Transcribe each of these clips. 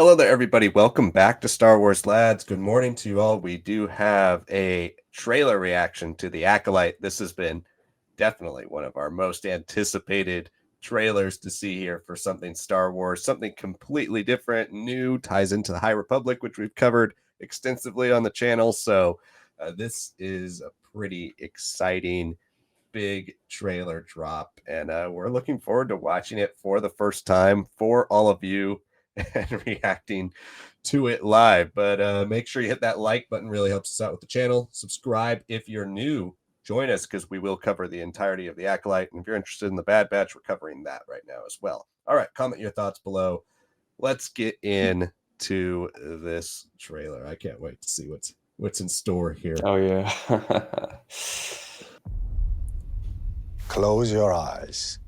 Hello there, everybody. Welcome back to Star Wars Lads. Good morning to you all. We do have a trailer reaction to The Acolyte. This has been definitely one of our most anticipated trailers to see here for something Star Wars, something completely different, new, ties into the High Republic, which we've covered extensively on the channel. So this is a pretty exciting, big trailer drop, and we're looking forward to watching it for the first time for all of you and reacting to it live. But make sure you hit that like button, really helps us out with the channel. Subscribe if you're new. Join us because we will cover the entirety of The Acolyte. And if you're interested in the Bad Batch, we're covering that right now as well. All right, comment your thoughts below. Let's get into this trailer. I can't wait to see what's in store here. Oh yeah. Close your eyes.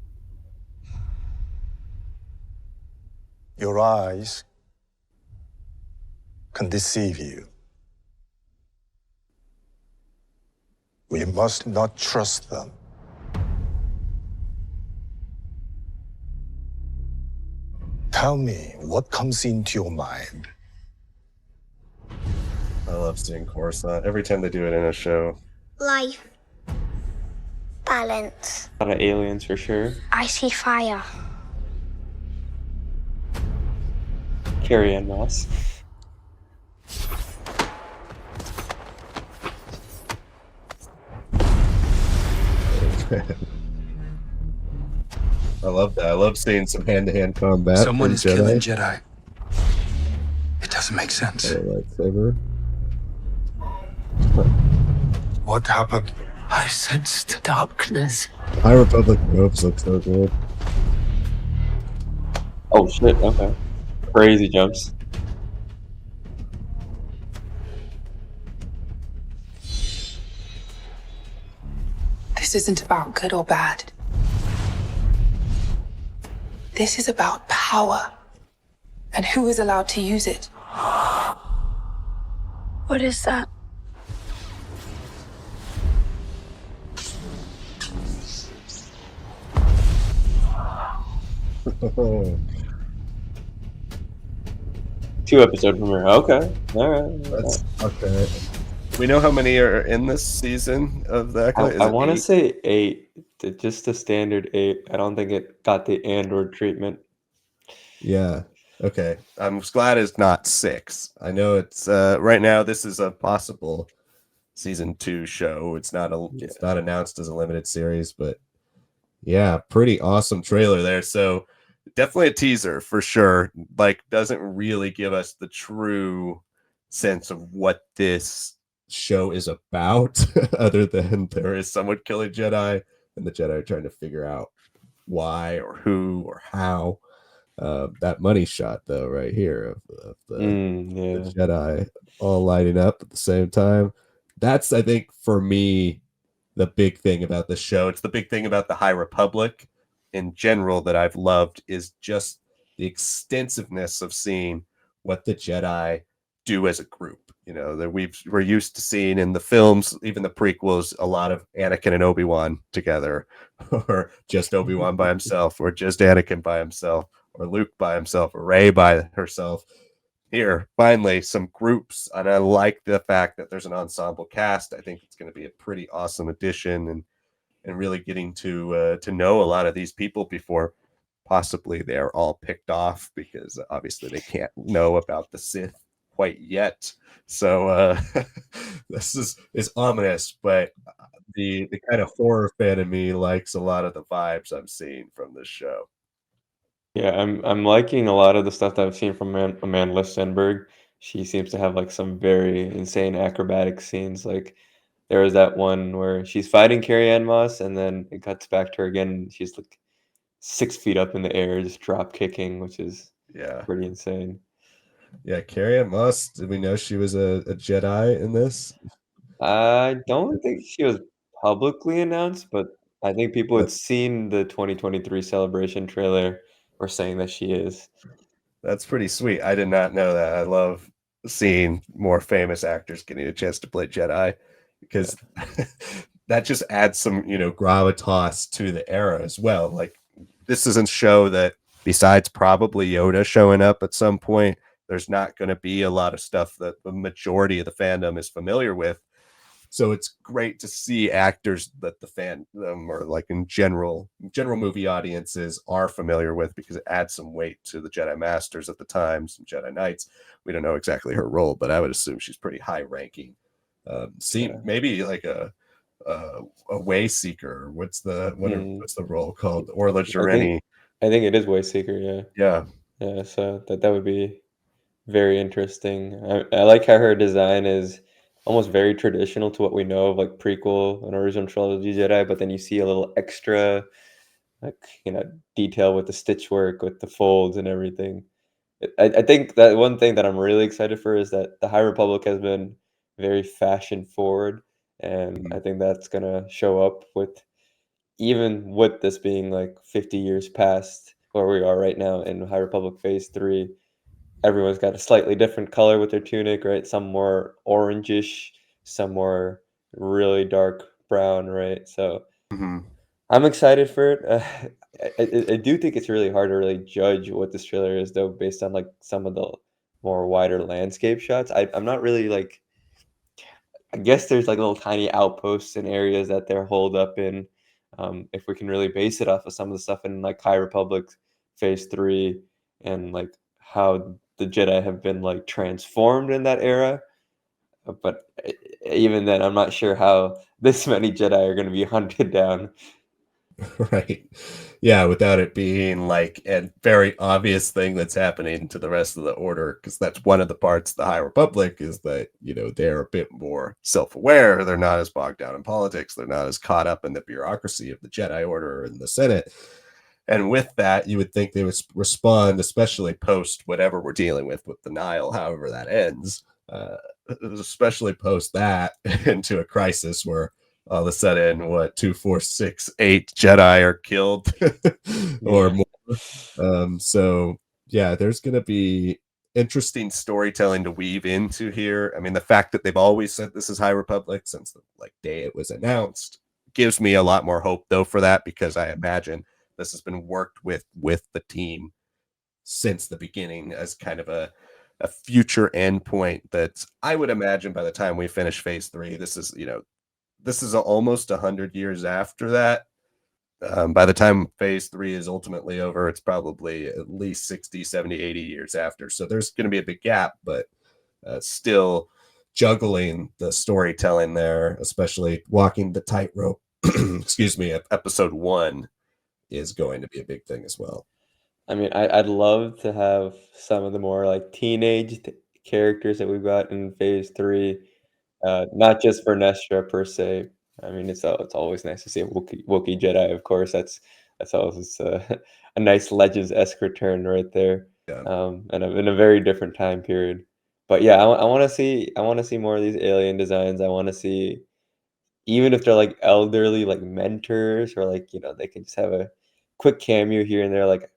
Your eyes can deceive you. We must not trust them. Tell me what comes into your mind. I love seeing Coruscant every time they do it in a show. Life. Balance. A lot of aliens for sure. I see fire. Carrie Ann Moss. I love that. I love seeing some hand-to-hand combat. Someone is killing Jedi. Jedi. It doesn't make sense. Lightsaber. What happened? I sensed darkness. High Republic ropes look so good. Oh shit, okay. Crazy jumps. This isn't about good or bad. This is about power and who is allowed to use it. What is that? Two episode premiere. Okay. Alright. That's okay. We know how many are in this season of the Acolyte? I want to say 8. Just the standard 8. I don't think it got the Andor treatment. Yeah. Okay. I'm glad it's not 6. I know it's right now this is a possible season 2 show. It's not announced as a limited series, but yeah, pretty awesome trailer there. So definitely a teaser for sure. Like, doesn't really give us the true sense of what this show is about, other than there is someone killing Jedi, and the Jedi are trying to figure out why or who or how. That money shot, though, right here of the Jedi all lighting up at the same time. That's, I think, for me, the big thing about the show. It's the big thing about the High Republic in general that I've loved, is just the extensiveness of seeing what the Jedi do as a group. You know, that we're used to seeing in the films, even the prequels, a lot of Anakin and Obi-Wan together, or just Obi-Wan by himself, or just Anakin by himself, or Luke by himself, or Rey by herself. Here, finally, some groups, and I like the fact that there's an ensemble cast. I think it's going to be a pretty awesome addition, and really getting to know a lot of these people before possibly they're all picked off, because obviously they can't know about the Sith quite yet. So this is ominous, but the kind of horror fan in me likes a lot of the vibes I'm seeing from this show. Yeah, I'm liking a lot of the stuff that I've seen from Amanda Stenberg. She seems to have like some very insane acrobatic scenes. Like there was that one where she's fighting Carrie Ann Moss, and then it cuts back to her again. And she's like 6 feet up in the air, just drop kicking, which is pretty insane. Yeah, Carrie Ann Moss. Did we know she was a Jedi in this? I don't think she was publicly announced, but I think people had seen the 2023 Celebration trailer were saying that she is. That's pretty sweet. I did not know that. I love seeing more famous actors getting a chance to play Jedi, because that just adds some, gravitas to the era as well. Like, this is a show that, besides probably Yoda showing up at some point, there's not going to be a lot of stuff that the majority of the fandom is familiar with. So it's great to see actors that the fandom or like in general movie audiences are familiar with, because it adds some weight to the Jedi Masters at the time, some Jedi Knights. We don't know exactly her role, but I would assume she's pretty high ranking. Maybe like a way seeker. What's the role called? Orla Jareni. I think it is Wayseeker, yeah. Yeah. Yeah, so that would be very interesting. I like how her design is almost very traditional to what we know of like prequel and original trilogy Jedi, but then you see a little extra like detail with the stitch work, with the folds and everything. I think that one thing that I'm really excited for is that the High Republic has been very fashion forward, and I think that's gonna show up even with this being like 50 years past where we are right now in High Republic Phase 3. Everyone's got a slightly different color with their tunic, right? Some more orangish, some more really dark brown, right? So I'm excited for it. I do think it's really hard to really judge what this trailer is, though, based on like some of the more wider landscape shots. I'm not really like. I guess there's like little tiny outposts and areas that they're holed up in. If we can really base it off of some of the stuff in like High Republic Phase 3 and like how the Jedi have been like transformed in that era. But even then, I'm not sure how this many Jedi are going to be hunted down. Right. Yeah, without it being like a very obvious thing that's happening to the rest of the order, because that's one of the parts of the High Republic is that, they're a bit more self-aware. They're not as bogged down in politics. They're not as caught up in the bureaucracy of the Jedi Order and the Senate. And with that, you would think they would respond, especially post whatever we're dealing with the Nile, however that ends, especially post that into a crisis where all of a sudden, 2, 4, 6, 8 Jedi are killed or more. So yeah, there's going to be interesting storytelling to weave into here. I mean, the fact that they've always said this is High Republic since the day it was announced gives me a lot more hope, though, for that, because I imagine this has been worked with the team since the beginning as kind of a future endpoint that I would imagine by the time we finish Phase 3, this is almost 100 years after that. By the time Phase 3 is ultimately over, it's probably at least 60, 70, 80 years after. So there's going to be a big gap, but still juggling the storytelling there, especially walking the tightrope, excuse me, Episode 1 is going to be a big thing as well. I mean, I'd love to have some of the more like characters that we've got in Phase 3. Not just for Nestra per se. I mean, it's always nice to see a Wookiee Jedi, of course. That's always a nice Legends-esque return right there. Yeah. And in a very different time period. But yeah, I want to see more of these alien designs. I want to see, even if they're like elderly, like mentors, or like they can just have a quick cameo here and there, like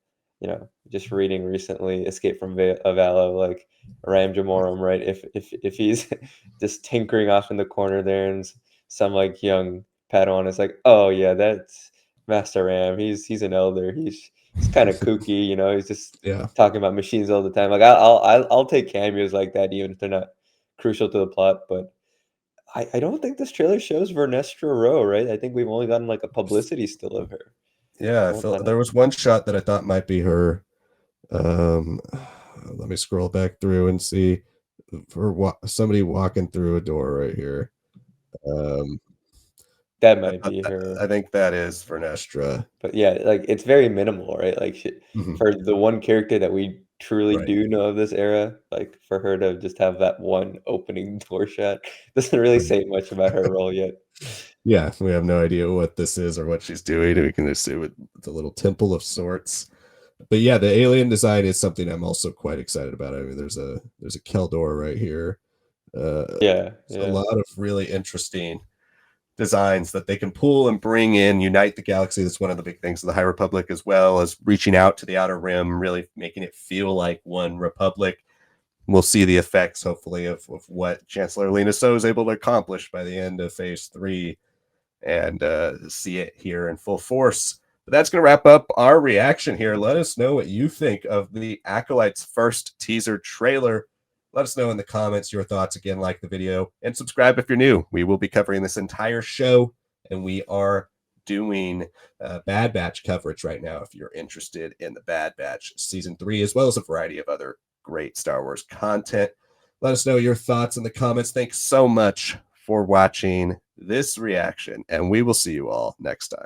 just reading recently Escape from Avallo, like Ram Jamorum, right? If he's just tinkering off in the corner there, and some like young Padawan is like, oh yeah, that's Master Ram. He's an elder. He's kind of kooky, He's just talking about machines all the time. Like I'll take cameos like that, even if they're not crucial to the plot. But I don't think this trailer shows Vernestra Rowe, right? I think we've only gotten like a publicity still of her. Yeah, I felt there was one shot that I thought might be her. Let me scroll back through and see for somebody walking through a door right here. That might be her. I think that is Vernestra. But yeah, like it's very minimal, right? Like for the one character that we truly do know of this era, like for her to just have that one opening door shot doesn't really say much about her role yet. Yeah, we have no idea what this is or what she's doing. We can assume it's a little temple of sorts. But yeah, the alien design is something I'm also quite excited about. I mean, there's a Keldor right here. A lot of really interesting designs that they can pull and bring in, unite the galaxy. That's one of the big things of the High Republic, as well as reaching out to the Outer Rim, really making it feel like one Republic. We'll see the effects, hopefully, of what Chancellor Lina Soh is able to accomplish by the end of Phase 3, and see it here in full force But that's going to wrap up our reaction here. Let us know what you think of the Acolyte's first teaser trailer. Let us know in the comments your thoughts. Again, like the video and subscribe if you're new. We will be covering this entire show, and we are doing Bad Batch coverage right now if you're interested in the Bad Batch Season 3, as well as a variety of other great Star Wars content. Let us know your thoughts in the comments. Thanks so much for watching this reaction, and we will see you all next time.